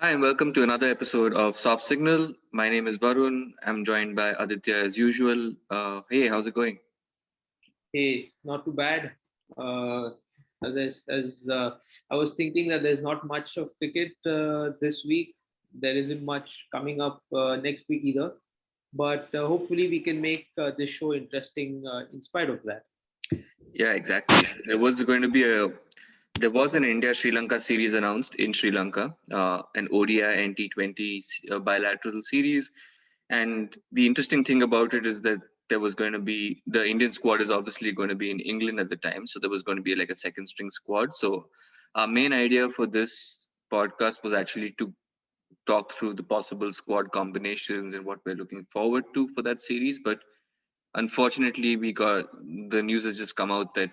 Hi, and welcome to another episode of Soft Signal. My name is Varun. I'm joined by Aditya as usual. Hey, how's it going? Hey, not too bad. Uh, as I was thinking that there's not much of cricket this week. There isn't much coming up next week either. But hopefully we can make this show interesting in spite of that. Yeah, exactly. So there was an India Sri Lanka series announced in Sri Lanka, an ODI and T20 bilateral series. And the interesting thing about it is that there was going to be the Indian squad is obviously going to be in England at the time, so there was going to be like a second string squad. So our main idea for this podcast was actually to talk through the possible squad combinations and what we're looking forward to for that series. But unfortunately, we got the news has just come out that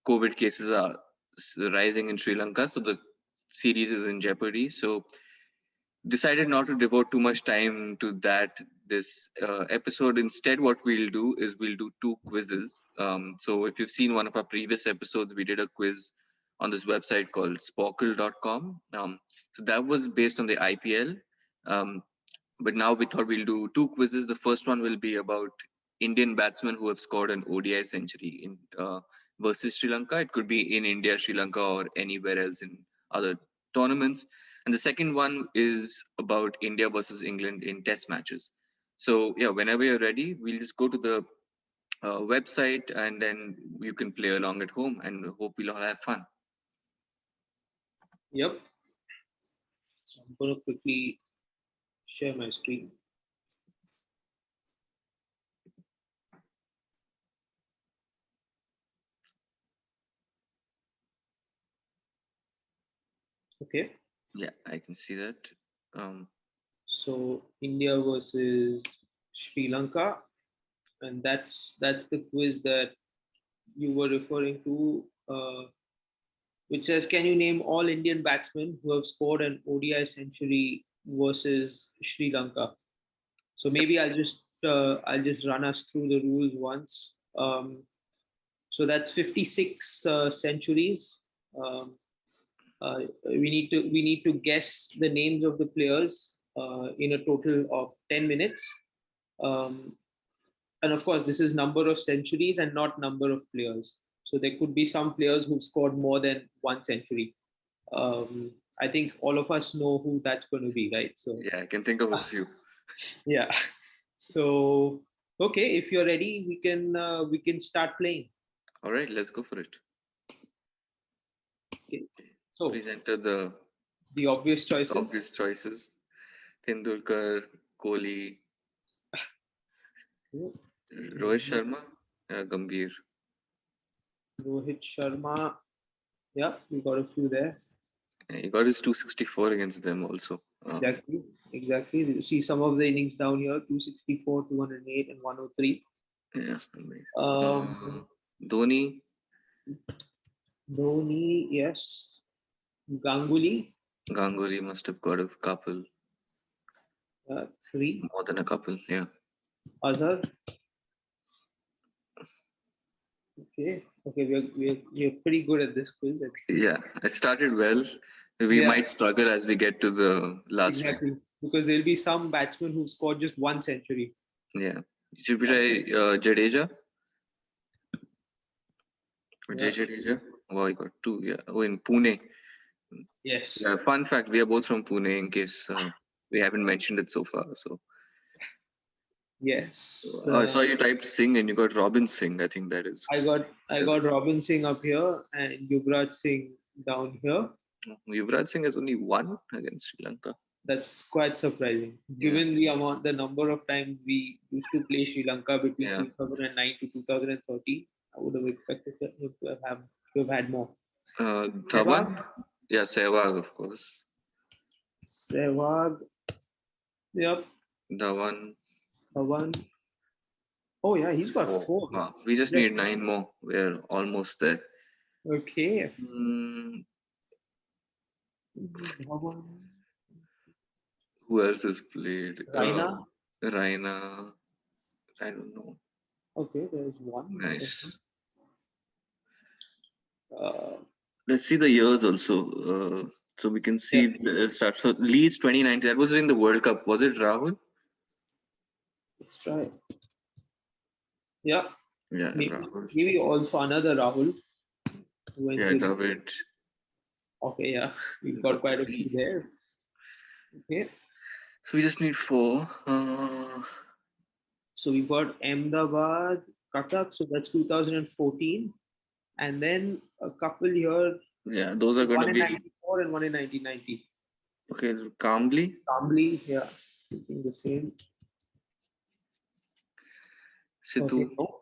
COVID cases are rising in Sri Lanka, so the series is in jeopardy. So decided not to devote too much time to that this episode. Instead, what we'll do is we'll do two quizzes. So if you've seen one of our previous episodes, we did a quiz on this website called Sporcle.com. So that was based on the IPL. Um, but now we thought we'll do two quizzes. The first one will be about Indian batsmen who have scored an ODI century in versus Sri Lanka. It could be in India, Sri Lanka, or anywhere else in other tournaments. And the second one is about India versus England in Test matches. So yeah, whenever you're ready, we'll just go to the website and then you can play along at home. And hope we'll all have fun. Yep. So I'm going to quickly share my screen. Okay. Yeah, I can see that. Um, So India versus Sri Lanka, and that's the quiz that you were referring to. Which says, "Can you name all Indian batsmen who have scored an ODI century versus Sri Lanka?" So maybe I'll just run us through the rules once. So that's 56 centuries. Um, we need to guess the names of the players in a total of 10 minutes. Um, and of course, this is number of centuries and not number of players. So there could be some players who've scored more than one century. I think all of us know who that's going to be, right? So yeah, I can think of a few. yeah. So okay, if you're ready, we can start playing. All right, let's go for it. Okay. So Please enter the the obvious choices. obvious choices. Tendulkar, Kohli, Rohit Sharma, Gambhir. Rohit Sharma. Yeah, we got a few there. He got his 264 against them also. Exactly. Exactly. You see some of the innings down here: 264, 208, and 103. Yeah. Um, Dhoni, Dhoni, yes. Ganguly, Ganguly must have got a couple, three. more than a couple. Yeah. Azhar, okay. Okay, we're pretty good at this quiz. I think. Yeah. It started well. We Yeah, might struggle as we get to the last one. exactly. Because there'll be some batsmen who scored just one century. Yeah. Should we try Jadeja? Yeah. Jay Jadeja? Wow, he got two. Yeah. Oh, in Pune. Yes. Yeah. Fun fact: we are both from Pune. In case we haven't mentioned it so far. So Yes. I saw you typed Singh and you got Robin Singh. I think that is. I got Robin Singh up here and Yuvraj Singh down here. Yuvraj Singh has only one against Sri Lanka. That's quite surprising, Yeah. given the number of times we used to play Sri Lanka between Yeah. 2009 to 2013. I would have expected him to have had more. Sehwag, Dhawan? Yeah, Sehwag, of course. Sehwag, yep, Dhawan. Dhawan. Oh yeah, he's got Oh, four. wow. We just Yeah. need nine more. We're almost there. Okay. Hmm, Dhawan, who else has played? Raina. Raina. I don't know. Okay, there's one. Nice. Uh, Let's see the years also. So we can see the start. So Leeds 2019, that was in the World Cup. Was it Rahul? Let's try. Yeah. Yeah, Maybe, Rahul. maybe also another Rahul. Yeah, David. Okay, yeah. We've got quite a few there. Okay. So we just need 4. So we've got Ahmedabad, Cuttack, so that's 2014. And then a couple here. Yeah, those are going one to in be 94 and one in 1990. okay. Calmly. Calmly, yeah. Thinking the same. Sidhu. Okay, no.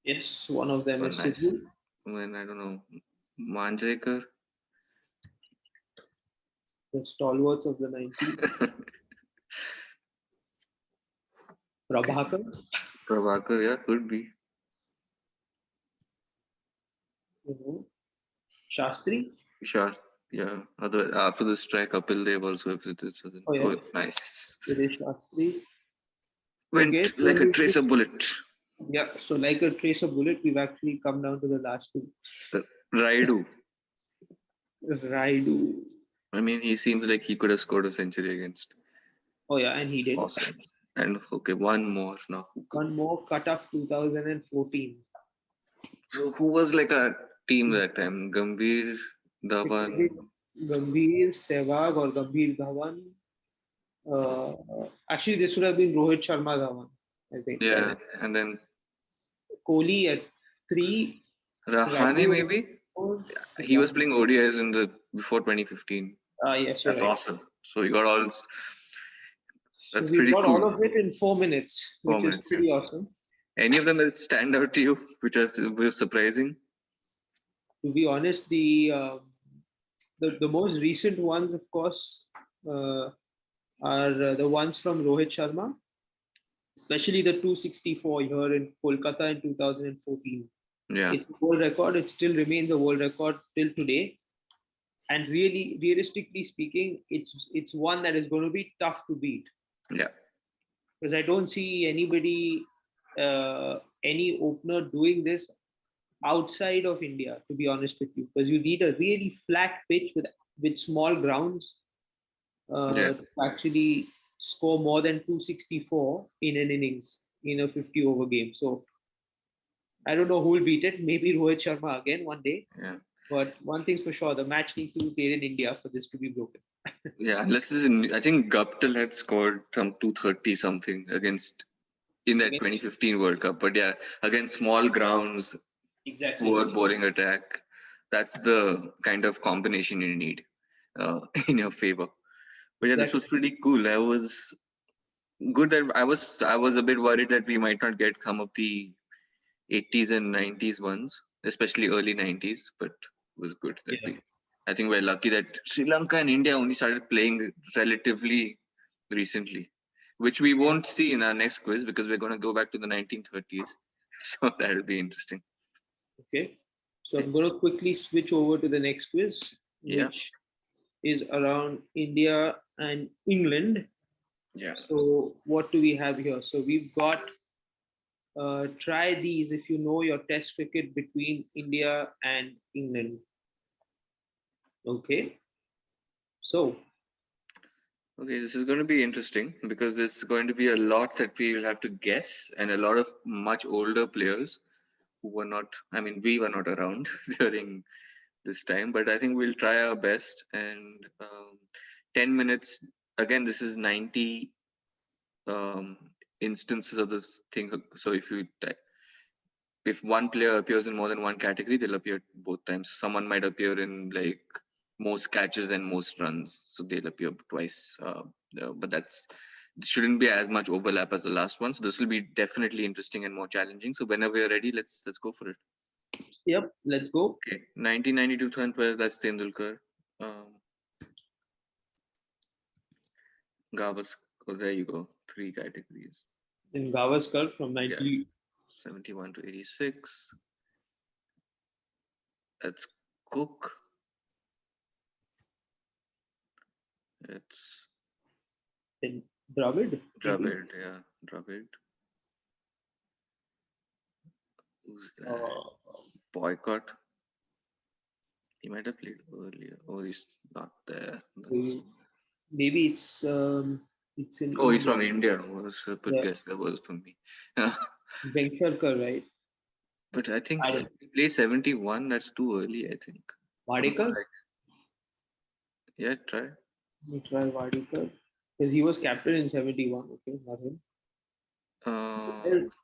Yes, one of them is Nice. Sidhu. When I don't know, Manjrekar. The stalwarts of the 90s. Prabhakar. Prabhakar, yeah, could be. Shastri. Yeah. After the strike, Kapil Dev also exited. Oh, yeah. Nice. Shastri. Went Okay, like a tracer bullet. Yeah, so like a tracer bullet, we've actually come down to the last two. Raidu. Raidu. I mean, he seems like he could have scored a century against. Oh, yeah, and he did. Awesome. And okay, one more now. One more cut up 2014. So who was like a team that time? Gambhir, Dhawan. Gambhir, Sehwag or Gambhir Dhawan. Actually, this would have been Rohit Sharma Dhawan, I think. Yeah, and then Kohli at 3. Rahane maybe. He was playing ODIs in the before 2015. Yes, that's right. awesome. So he got all. That's so we pretty got cool. all of it in 4 minutes, which is pretty awesome. Any of them that stand out to you, which are surprising? To be honest, the most recent ones, of course, are the ones from Rohit Sharma, especially the 264 here in Kolkata in 2014. Yeah. It's a world record. It still remains a world record till today. And really, realistically speaking, it's one that is going to be tough to beat. Yeah. Because I don't see anybody, any opener doing this outside of India, to be honest with you. Because you need a really flat pitch with small grounds to actually score more than 264 in an innings in a 50 over game. So I don't know who will beat it. Maybe Rohit Sharma again one day. Yeah. But one thing's for sure, the match needs to be played in India for this to be broken. Yeah, unless I think Guptill had scored some 230 something in that 2015 World Cup. But yeah, against small grounds, exactly, poor boring attack. That's the kind of combination you need in your favor. But yeah, this was pretty cool. I was good that I was a bit worried that we might not get some of the 80s and 90s ones, especially early 90s, but it was good that I think we're lucky that Sri Lanka and India only started playing relatively recently, which we won't see in our next quiz because we're going to go back to the 1930s. So that'll be interesting. Okay. So I'm going to quickly switch over to the next quiz, which is around India and England. Yeah. So what do we have here? So we've got try these if you know your test cricket between India and England. Okay. So. Okay, this is going to be interesting because there's going to be a lot that we will have to guess, and a lot of much older players who were not, we were not around during this time, but I think we'll try our best. And 10 minutes, again, this is 90 instances of this thing. So if one player appears in more than one category, they'll appear both times. Someone might appear in like most catches and most runs, so they'll appear twice. But it shouldn't be as much overlap as the last one. So this will be definitely interesting and more challenging. So whenever you're ready, let's go for it. Yep, let's go. Okay, 1992, 2012, that's Tendulkar. Gavaskar, there you go, 3 categories. In Gavaskar from 71 to 86. That's Cook. It's in Dravid. Dravid, yeah, Dravid. Who's that? Boycott. He might have played earlier. Oh, he's not there. Maybe it's in Oh, he's India. from India. Was a good Yeah, guess. That was for me. Vengsarkar, right? But I think I he don't. play 71. That's too early. I think. Something Vadekar? like yeah. Try. Let me try Vadekar because he was captain in 71. Okay, not him. Uh, Else,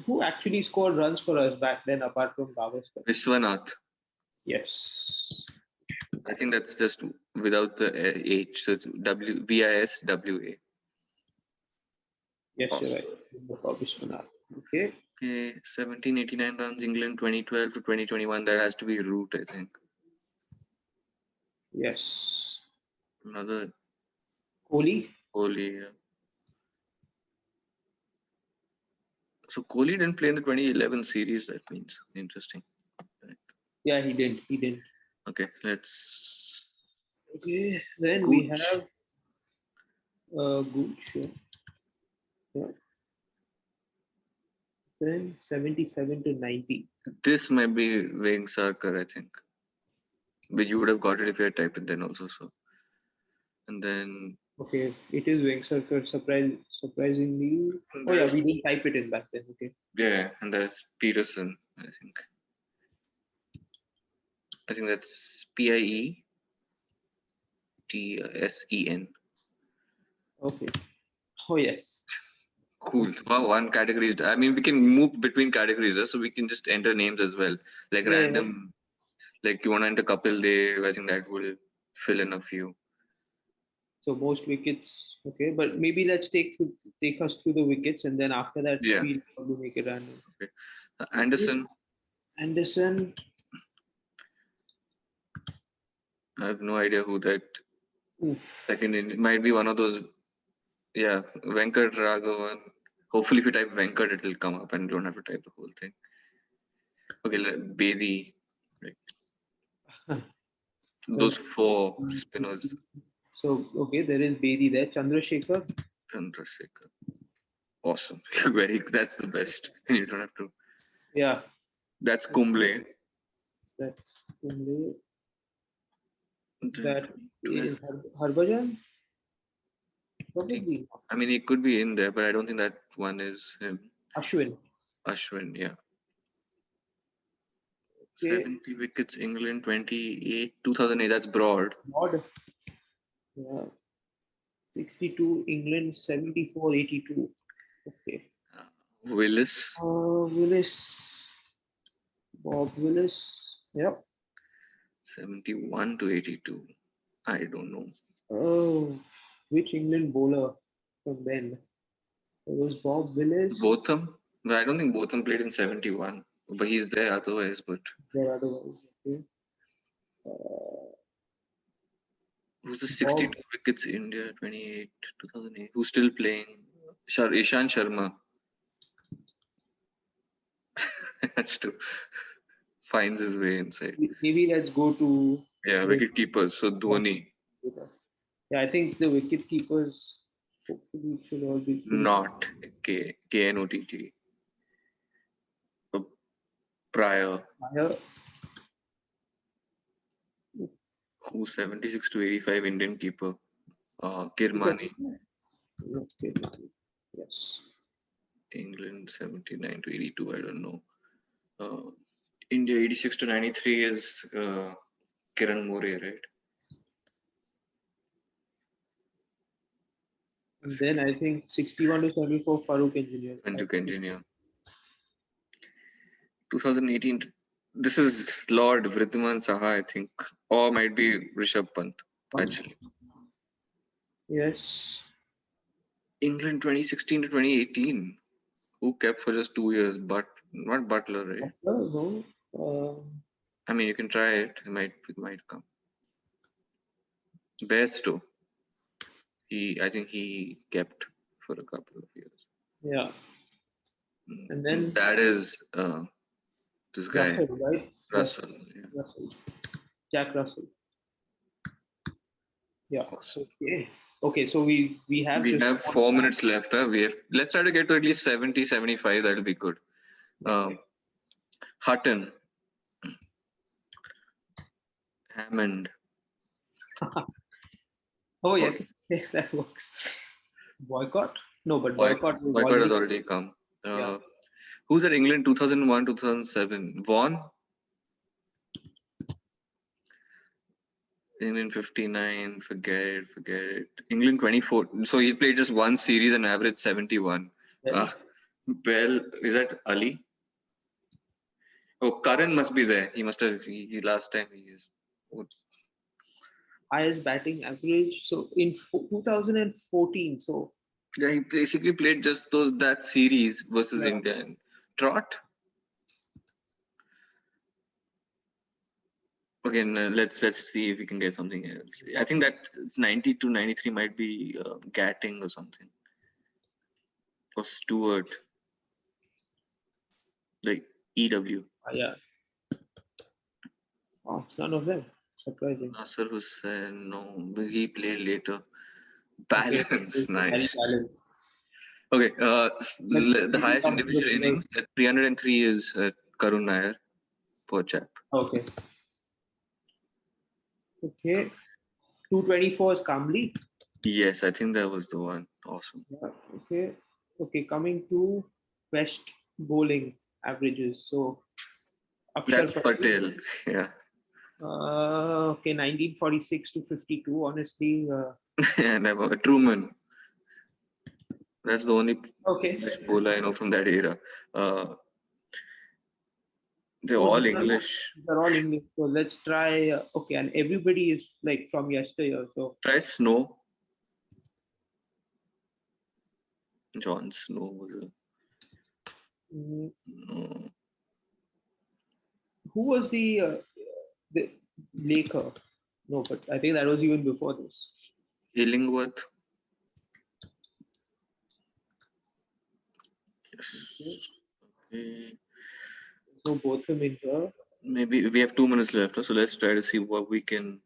who actually scored runs for us back then apart from Gavaskar? Vishwanath. Yes. I think that's just without the H. So it's WVISWA. Yes, you're Awesome. right. Vishwanath. Okay. Okay, 1789 runs, England 2012 to 2021. That has to be root, I think. Yes. Another Kohli. Kohli. So Kohli didn't play in the 2011 series. That means interesting. Right. Yeah, he didn't. He didn't. Okay, let's Okay. Then we Gooch. have Gooch. Yeah. Then 77 to 90. This might be Wayne Sarkar, I think. But you would have got it if you had typed it then also. So, and then Okay, it is Vengsarkar. Surprisingly. Oh yeah, there's we didn't type it in back then. Okay. yeah, and there's Peterson. I think that's PIETSEN. Okay. Oh yes. Cool. Wow, one category is. I mean, we can move between categories, so we can just enter names as well, like Yeah, yeah. random. Like you want to enter couple day. I think that will fill in a few. So most wickets. Okay, but maybe let's take us through the wickets, and then after that Yeah. we'll probably make it random. Okay. Okay. Anderson. Anderson. I have no idea who that Oof. second in. It might be one of those. Yeah, Venkat Raghavan. Hopefully, if you type Venkat, it will come up, and you don't have to type the whole thing. Okay, Bedi. Like those four spinners. So okay, there is Bedi there. Chandrasekhar. Chandrasekhar. Awesome. Very. That's the best. You don't have to. Yeah, That's Kumble. that's Kumble. Then That 12. is Harbhajan. Probably I mean, he could be in there, but I don't think that one is him. Ashwin. Ashwin, yeah. Okay, 70 wickets, England 28, 2008. That's broad. Broad. Yeah, 62. England 74, 82. Okay. Willis, Willis. Bob Willis. Yep. 71 to 82. I don't know. Oh, which England bowler from then? It was Bob Willis. Botham? But I don't think Botham played in 71. But he's there otherwise. But There are otherwise. Okay. Uh, who's the Bob. 62 wickets India 28, 2008? Who's still playing? Ishan Sharma. That's true. Finds his way inside. Maybe let's go to. Yeah, wicket keepers. So Dhoni. Yeah, I think the wicket keepers hopefully should all be pretty. Not KNOTT. Prior, Higher. who's 76 to 85 Indian keeper. Kirmani, Yes. England 79 to 82. I don't know. India 86 to 93 is Kiran More, right? And then I think 61 to 74 Farooq Engineer. Sanjuk Engineer. 2018. This is Lord Vridhiman Saha, I think, or might be Rishabh Pant. Actually, Yes. England 2016 to 2018. Who kept for just 2 years? But not Butler, right? No. I mean, you can try it. It might come. Bairstow. I think he kept for a couple of years. Yeah. And then That is this guy Russell, right? Russell. Yeah. Russell. Jack Russell. Yeah. Awesome. Okay. Okay. So we have We have 4 minutes left. Let's try to get to at least 70, 75. That'll be good. Hutton Hammond. Oh yeah, What? that works. Boycott? No, but Boycott. boycott was Boycott has already. already come. Yeah. Who's at England 2001, 2007? Vaughan? England 59, forget it. England 24. So he played just one series and averaged 71. Well, Well, is that Ali? Oh, Karan must be there. He must have. He last time he is. Oh, highest batting average. So in 2014. So yeah, he basically played just that series versus yeah, India. And Trot. Okay, let's see if we can get something else. I think that 90 to 93 might be Gatting or something, or Stewart, like EW. yeah. Oh, it's none of them. Surprising. Nasser Hussain, no, he played later. Okay. Balance, Harry nice. Allen. Okay, Let's the highest come to the individual winners. innings at 303 is Karun Nair for chap. Okay. Okay. 224 is Kamli. Yes, I think that was the one. Awesome. Yeah. Okay. Okay. Coming to best bowling averages. So Akshar That's Patel. Patel. Yeah, Okay. 1946 to 52. Honestly. yeah, never. Truman. That's the only Okay. English bowler I know from that era. Uh, they're Oh, all English. these are all English. So let's try. Okay, and everybody is like from yesteryear. So Try Snow. John Snow was mm, no. who was the Laker? No, but I think that was even before this. Illingworth. Okay. Yes. Okay. So both of them in here. Maybe we have 2 minutes left, so let's try to see what we can.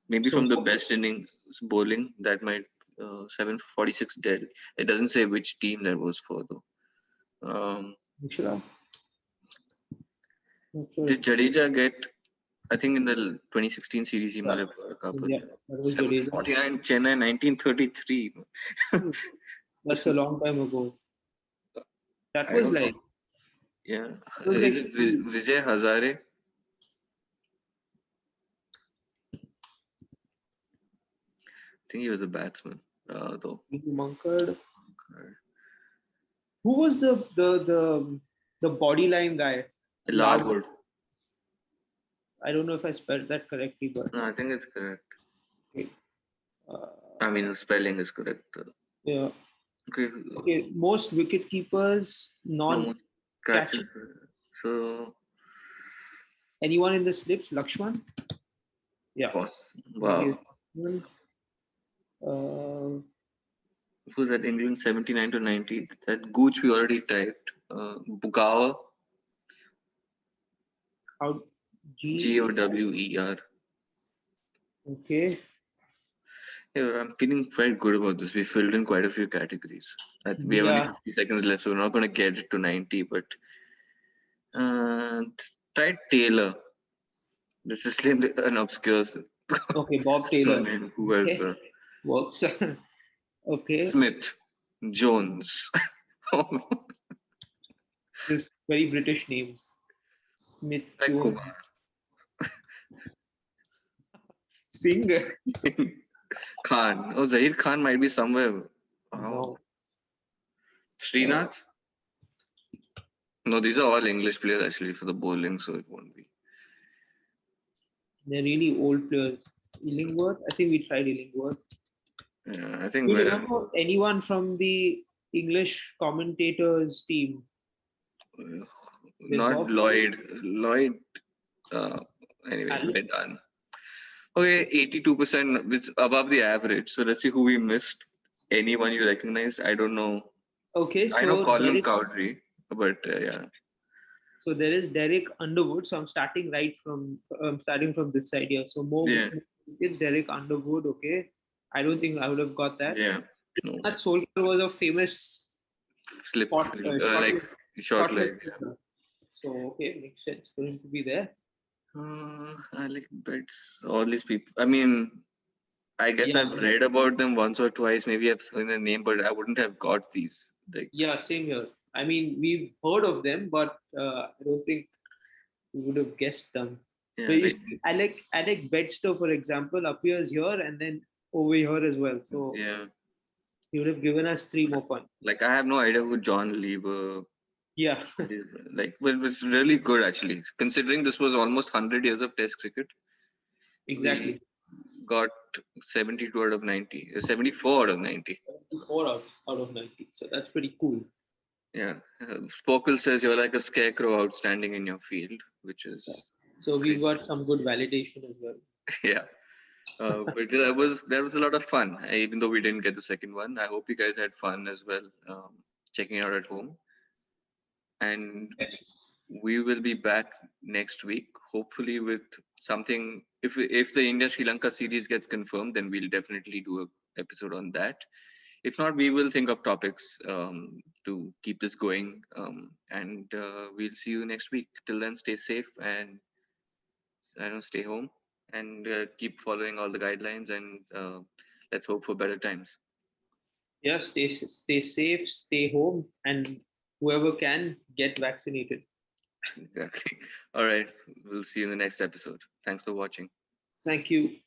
Maybe So from the best innings bowling, that might 746 dead. It doesn't say which team that was for though. Mishra. Not sure. Did Jadeja get? I think in the 2016 series he might Yeah, have got a couple. yeah, that was Jadeja. 749 Chennai 1933. That's a long time ago. That I was don't know. like Yeah, that was is like it Vijay Hazare? I think he was a batsman, though. Mankad. Who was the body line guy? Larwood. I don't know if I spelled that correctly, but No, I think it's correct. okay. Uh, I mean, spelling is correct. yeah. Okay, Okay. Most wicket keepers, no non more catches. catching. So, Anyone in the slips? Lakshman. Yeah. boss. Maybe Wow. Lakshman. Who's that? England 79 to 90. That Gooch we already typed. Bugawa. How Gower. Okay. Yeah, I'm feeling quite good about this. We filled in quite a few categories. We have only Yeah. 50 seconds left, so we're not going to get it to 90. But try Taylor. This is an obscure Okay. Bob Taylor. name. Who else? Okay. Works. Okay. Smith. Jones. Just very British names. Smith. Try Jones. Kumar. Singh. Khan. Oh, Zahir Khan might be somewhere. Wow. No. Srinath? No, these are all English players actually for the bowling, so it won't be. They're really old players. Illingworth. I think we tried Illingworth. Yeah, I think Do you remember anyone from the English commentators team? not Bob? Lloyd. Lloyd. Uh, anyway, we're done. Okay, 82%, which is above the average. So let's see who we missed. Anyone you recognize? I don't know. Okay, I know so Colin Cowdrey, but yeah. so there is Derek Underwood. So I'm starting from this side here. So more it's Derek Underwood. Okay, I don't think I would have got that. Yeah. No. That Soldier was a famous Slip. short Like short leg. So okay, makes sense for him to be there. I like bets. All these people. I mean, I guess Yeah, I've read about them once or twice. Maybe I've seen the name, but I wouldn't have got these. Like, yeah, same here. I mean, we've heard of them, but I don't think we would have guessed them. But yeah, you like, see, Alec Bedstow, for example, appears here and then over here as well. So yeah, he would have given us three more points. like I have no idea who John Lever. Yeah, Like, well, it was really good actually. Considering this was almost 100 years of Test cricket, we exactly. got 72 out of 90, 74 out of 90. 4 out of 90. So that's pretty cool. Yeah, Sporcle says you're like a scarecrow outstanding in your field, which Yeah. is So we great. got some good validation as well. Yeah. But that was a lot of fun. Even though we didn't get the second one, I hope you guys had fun as well, checking it out at home. And Yes. we will be back next week, hopefully with something. If the India Sri Lanka series gets confirmed, then we'll definitely do a episode on that. If not, we will think of topics to keep this going. And we'll see you next week. Till then, stay safe and I don't know, stay home and keep following all the guidelines. And let's hope for better times. Yeah, stay safe, stay home, and whoever can get vaccinated. Exactly. All right. We'll see you in the next episode. Thanks for watching. Thank you.